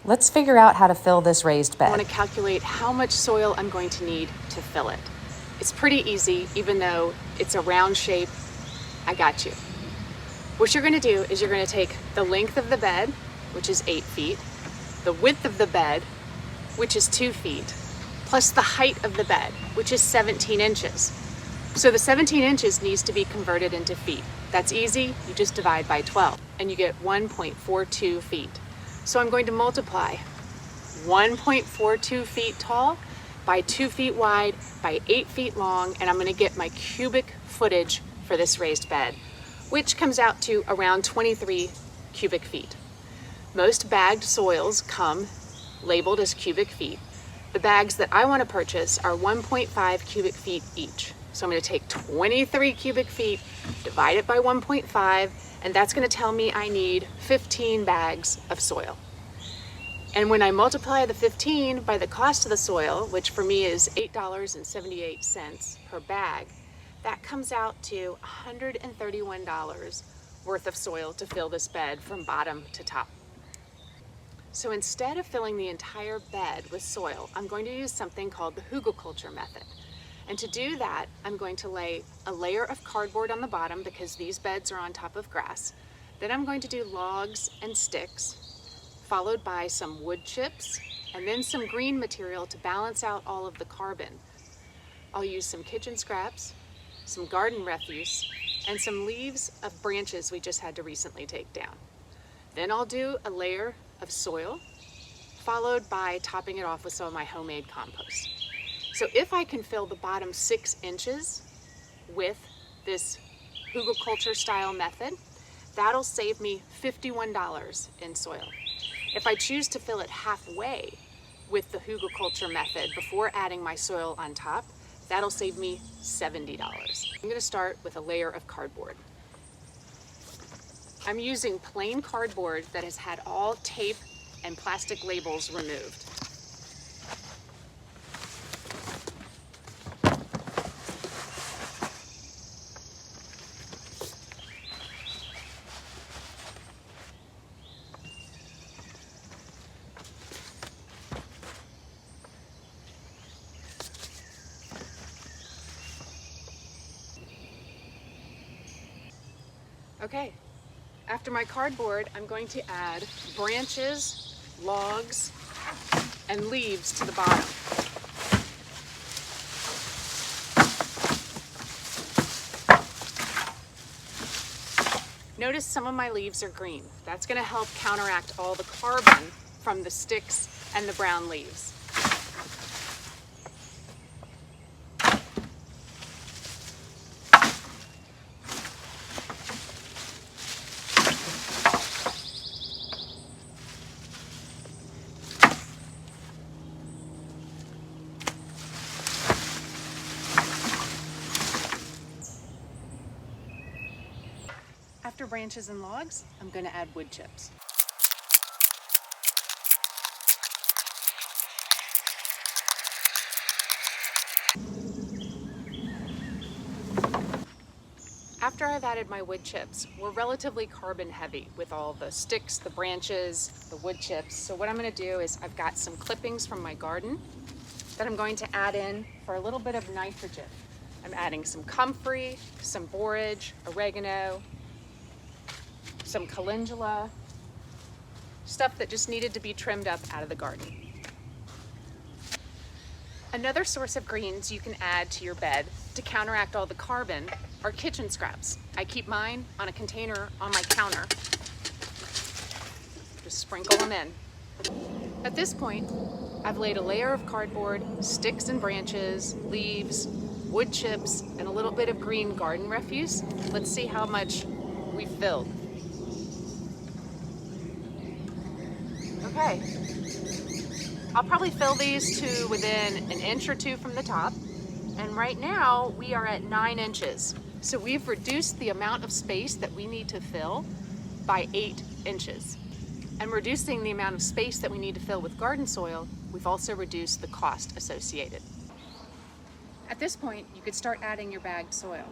Let's figure out how to fill this raised bed. I want to calculate how much soil I'm going to need to fill it. It's pretty easy, even though it's a round shape. I got you. What you're going to do is you're going to take the length of the bed, which is 8 feet, the width of the bed, which is 2 feet, plus the height of the bed, which is 17 inches. So the 17 inches needs to be converted into feet. That's easy. You just divide by 12 and you get 1.42 feet. So I'm going to multiply 1.42 feet tall by 2 feet wide by 8 feet long, and I'm going to get my cubic footage for this raised bed, which comes out to around 23 cubic feet. Most bagged soils come labeled as cubic feet. The bags that I want to purchase are 1.5 cubic feet each. So I'm going to take 23 cubic feet, divide it by 1.5, and that's going to tell me I need 15 bags of soil. And when I multiply the 15 by the cost of the soil, which for me is $8.78 per bag, that comes out to $131 worth of soil to fill this bed from bottom to top. So instead of filling the entire bed with soil, I'm going to use something called the hugelkultur method. And to do that, I'm going to lay a layer of cardboard on the bottom because these beds are on top of grass. Then I'm going to do logs and sticks, followed by some wood chips, and then some green material to balance out all of the carbon. I'll use some kitchen scraps, some garden refuse, and some leaves of branches we just had to recently take down. Then I'll do a layer of soil, followed by topping it off with some of my homemade compost. So if I can fill the bottom 6 inches with this hugelkultur style method, that'll save me $51 in soil. If I choose to fill it halfway with the hugelkultur method before adding my soil on top, that'll save me $70. I'm going to start with a layer of cardboard. I'm using plain cardboard that has had all tape and plastic labels removed. Okay, after my cardboard, I'm going to add branches, logs, and leaves to the bottom. Notice some of my leaves are green. That's going to help counteract all the carbon from the sticks and the brown leaves. After branches and logs, I'm going to add wood chips. After I've added my wood chips, we're relatively carbon heavy with all the sticks, the branches, the wood chips. So what I'm going to do is I've got some clippings from my garden that I'm going to add in for a little bit of nitrogen. I'm adding some comfrey, some borage, oregano, some calendula, stuff that just needed to be trimmed up out of the garden. Another source of greens you can add to your bed to counteract all the carbon are kitchen scraps. I keep mine on a container on my counter. Just sprinkle them in. At this point, I've laid a layer of cardboard, sticks and branches, leaves, wood chips, and a little bit of green garden refuse. Let's see how much we've filled. Okay, I'll probably fill these to within an inch or two from the top. And right now we are at 9 inches. So we've reduced the amount of space that we need to fill by 8 inches. And reducing the amount of space that we need to fill with garden soil, we've also reduced the cost associated. At this point, you could start adding your bagged soil.